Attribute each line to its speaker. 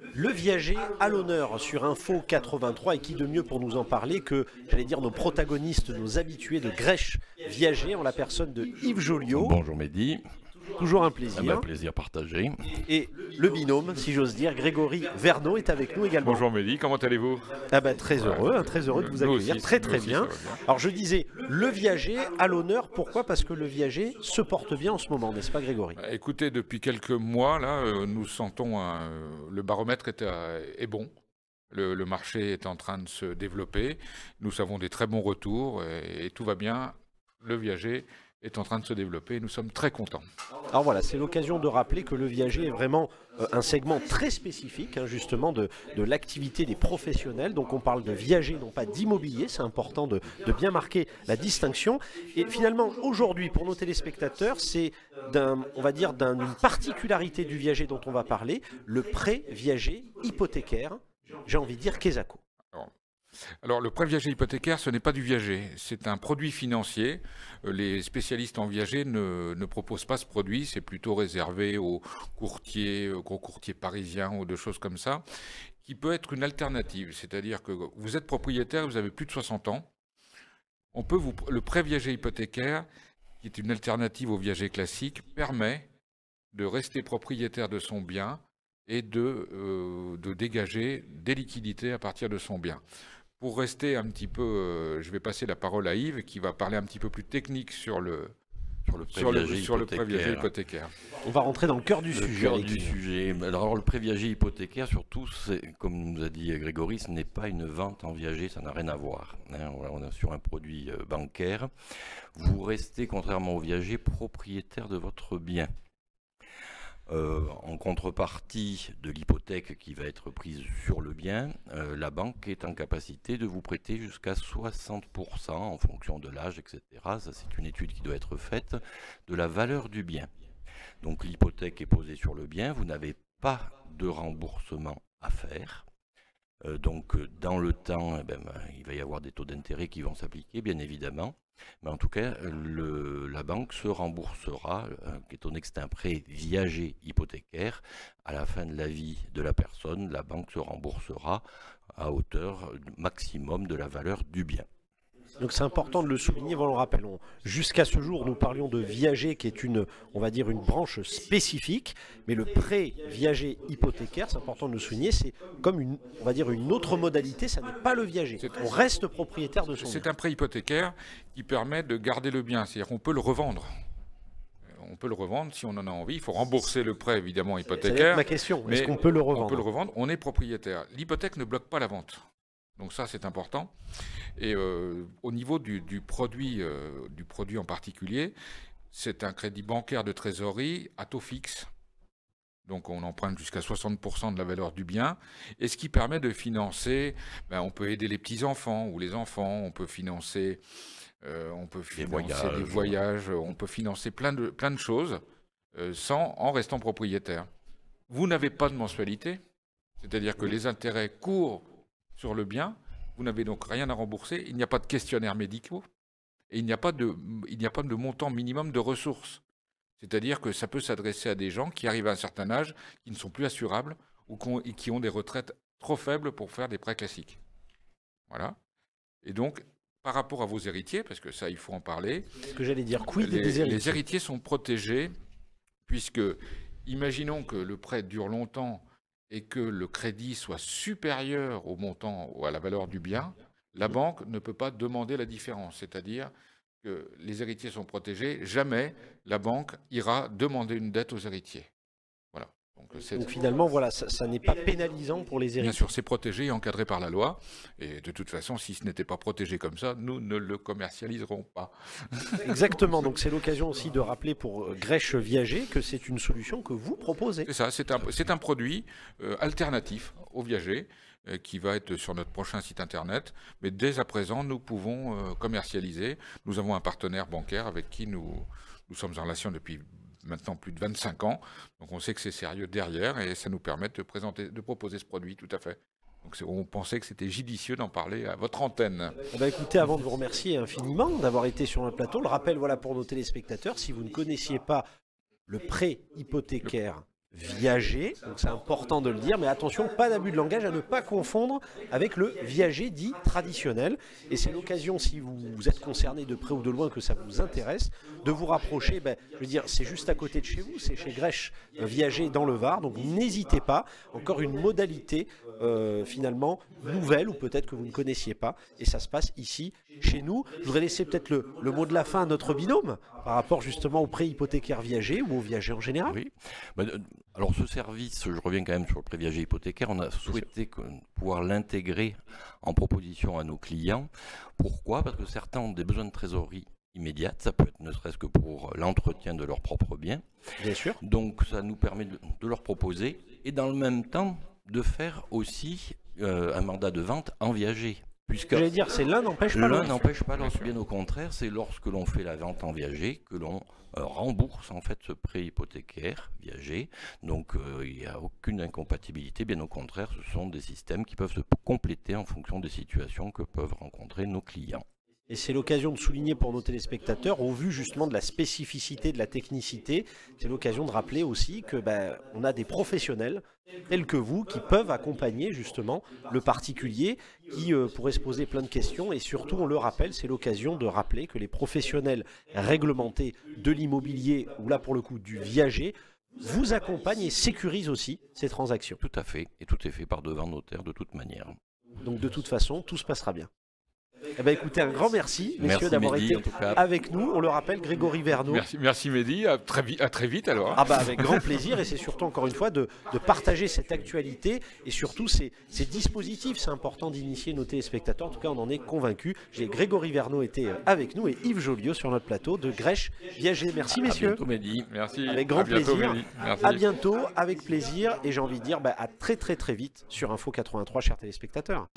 Speaker 1: Le viager à l'honneur sur Info 83 et qui de mieux pour nous en parler que, j'allais dire, nos protagonistes, nos habitués de Grèche Viager en la personne de Yves Joliot.
Speaker 2: Bonjour Mehdi.
Speaker 1: Toujours un
Speaker 2: Un
Speaker 1: plaisir.
Speaker 2: plaisir partagé.
Speaker 1: Et le binôme, si j'ose dire, Grégory Verneau est avec nous également.
Speaker 3: Bonjour Mehdi, comment allez-vous?
Speaker 1: Ah ben, très heureux de vous
Speaker 3: Nous
Speaker 1: accueillir,
Speaker 3: aussi,
Speaker 1: très
Speaker 3: nous
Speaker 1: très
Speaker 3: aussi,
Speaker 1: bien.
Speaker 3: ça va bien.
Speaker 1: Alors je disais, le viager à l'honneur, pourquoi? Parce que le viager se porte bien en ce moment, n'est-ce pas Grégory?
Speaker 3: Écoutez, depuis quelques mois, là, nous sentons le baromètre est bon. Le marché est en train de se développer. Nous avons des très bons retours et tout va bien. Le viager est en train de se développer. Nous sommes très contents.
Speaker 1: Alors voilà, c'est l'occasion de rappeler que le viager est vraiment un segment très spécifique, hein, justement, de l'activité des professionnels. Donc on parle de viager, non pas d'immobilier, c'est important de bien marquer la distinction. Et finalement, aujourd'hui, pour nos téléspectateurs, c'est on va dire, d'une particularité du viager dont on va parler, le prêt viager hypothécaire, j'ai envie de dire Quesaco.
Speaker 3: Alors, le prêt viager hypothécaire, ce n'est pas du viager, c'est un produit financier. Les spécialistes en viager ne proposent pas ce produit, c'est plutôt réservé aux courtiers, aux gros courtiers parisiens ou de choses comme ça, qui peut être une alternative. C'est-à-dire que vous êtes propriétaire, vous avez plus de 60 ans, le prêt viager hypothécaire, qui est une alternative au viager classique, permet de rester propriétaire de son bien et de dégager des liquidités à partir de son bien. Pour rester un petit peu, je vais passer la parole à Yves qui va parler un petit peu plus technique sur le prêt viager hypothécaire.
Speaker 1: On va rentrer dans le cœur du sujet.
Speaker 2: Alors le prêt viager hypothécaire, surtout, comme nous a dit Grégory, ce n'est pas une vente en viager, ça n'a rien à voir. Hein. On est sur un produit bancaire. Vous restez, contrairement au viager, propriétaire de votre bien. En contrepartie de l'hypothèque qui va être prise sur le bien, la banque est en capacité de vous prêter jusqu'à 60% en fonction de l'âge, etc. Ça, c'est une étude qui doit être faite de la valeur du bien. Donc l'hypothèque est posée sur le bien, vous n'avez pas de remboursement à faire. Donc dans le temps, il va y avoir des taux d'intérêt qui vont s'appliquer, bien évidemment. Mais en tout cas, la banque se remboursera, étant donné que c'est un prêt viager hypothécaire, à la fin de la vie de la personne, la banque se remboursera à hauteur maximum de la valeur du bien.
Speaker 1: Donc c'est important de le souligner, voilà, on rappelle, jusqu'à ce jour nous parlions de viager qui est on va dire une branche spécifique, mais le prêt viager hypothécaire, c'est important de le souligner, c'est comme on va dire une autre modalité, ça n'est pas le viager, on reste propriétaire de son bien.
Speaker 3: C'est un prêt hypothécaire qui permet de garder le bien, c'est-à-dire qu'on peut le revendre. On peut le revendre si on en a envie, il faut rembourser le prêt évidemment hypothécaire.
Speaker 1: C'est ma question, est-ce qu'on peut le revendre?
Speaker 3: On peut le revendre, on est propriétaire. L'hypothèque ne bloque pas la vente. Donc ça, c'est important. Et au niveau du produit en particulier, c'est un crédit bancaire de trésorerie à taux fixe. Donc on emprunte jusqu'à 60% de la valeur du bien. Et ce qui permet de financer, on peut aider les petits-enfants ou les enfants, on peut financer, des voyages, on peut financer plein de choses en restant propriétaire. Vous n'avez pas de mensualité, c'est-à-dire que les intérêts courent sur le bien, vous n'avez donc rien à rembourser, il n'y a pas de questionnaire médicaux et il n'y a pas de montant minimum de ressources. C'est-à-dire que ça peut s'adresser à des gens qui arrivent à un certain âge, qui ne sont plus assurables ou qui ont des retraites trop faibles pour faire des prêts classiques. Voilà. Et donc, par rapport à vos héritiers, parce que ça, il faut en parler,
Speaker 1: ce que j'allais dire, quid des héritiers?
Speaker 3: Les héritiers sont protégés puisque, imaginons que le prêt dure longtemps et que le crédit soit supérieur au montant ou à la valeur du bien, la banque ne peut pas demander la différence. C'est-à-dire que les héritiers sont protégés. Jamais la banque ira demander une dette aux héritiers. Voilà.
Speaker 1: Donc finalement, voilà, ça n'est pas pénalisant pour les héritiers.
Speaker 3: Bien sûr, c'est protégé et encadré par la loi. Et de toute façon, si ce n'était pas protégé comme ça, nous ne le commercialiserons pas.
Speaker 1: Exactement. Donc c'est l'occasion aussi de rappeler pour Grèche Viager que c'est une solution que vous proposez.
Speaker 3: C'est ça, c'est un produit alternatif au viager qui va être sur notre prochain site internet. Mais dès à présent, nous pouvons commercialiser. Nous avons un partenaire bancaire avec qui nous sommes en relation depuis maintenant plus de 25 ans. Donc on sait que c'est sérieux derrière et ça nous permet de proposer ce produit, tout à fait. Donc on pensait que c'était judicieux d'en parler à votre antenne.
Speaker 1: Écoutez, avant de vous remercier infiniment d'avoir été sur le plateau, le rappel voilà pour nos téléspectateurs, si vous ne connaissiez pas le prêt hypothécaire viager, donc c'est important de le dire, mais attention, pas d'abus de langage, à ne pas confondre avec le viager dit traditionnel. Et c'est l'occasion, si vous êtes concerné de près ou de loin, que ça vous intéresse, de vous rapprocher. Je veux dire, c'est juste à côté de chez vous, c'est chez Grech Viager dans le Var, donc n'hésitez pas. Encore une modalité finalement nouvelle, ou peut-être que vous ne connaissiez pas, et ça se passe ici, chez nous. Je voudrais laisser peut-être le mot de la fin à notre binôme, par rapport justement aux prêts hypothécaires viagers ou aux viagers en général.
Speaker 2: Oui. Alors ce service, je reviens quand même sur le prêt viager hypothécaire, on a souhaité pouvoir l'intégrer en proposition à nos clients. Pourquoi? Parce que certains ont des besoins de trésorerie immédiate, ça peut être ne serait-ce que pour l'entretien de leurs propres biens.
Speaker 1: Bien sûr.
Speaker 2: Donc ça nous permet de leur proposer, et dans le même temps de faire aussi un mandat de vente en viager.
Speaker 1: J'allais dire, c'est l'un n'empêche pas l'autre.
Speaker 2: L'un n'empêche pas l'autre, bien au contraire, c'est lorsque l'on fait la vente en viager que l'on rembourse en fait ce prêt hypothécaire viager. Donc il n'y a aucune incompatibilité, bien au contraire, ce sont des systèmes qui peuvent se compléter en fonction des situations que peuvent rencontrer nos clients.
Speaker 1: Et c'est l'occasion de souligner pour nos téléspectateurs, au vu justement de la spécificité, de la technicité, c'est l'occasion de rappeler aussi que on a des professionnels tels que vous qui peuvent accompagner justement le particulier qui pourrait se poser plein de questions. Et surtout, on le rappelle, c'est l'occasion de rappeler que les professionnels réglementés de l'immobilier, ou là pour le coup du viager, vous accompagnent et sécurisent aussi ces transactions.
Speaker 2: Tout à fait, et tout est fait par devant notaire de toute manière.
Speaker 1: Donc de toute façon, tout se passera bien. Eh bien, écoutez, un grand merci, messieurs, d'avoir été avec nous. On le rappelle, Grégory Vergnaud.
Speaker 3: Merci Mehdi, à très vite alors.
Speaker 1: Avec grand plaisir, et c'est surtout encore une fois de partager cette actualité et surtout ces dispositifs. C'est important d'initier nos téléspectateurs, en tout cas on en est convaincus. Grégory Vergnaud était avec nous et Yves Joliot sur notre plateau de Grech Viager. Merci messieurs.
Speaker 2: À bientôt Mehdi,
Speaker 3: merci.
Speaker 1: Avec grand plaisir.
Speaker 3: Merci.
Speaker 1: À bientôt, avec plaisir, et j'ai envie de dire à très vite sur Info 83, chers téléspectateurs.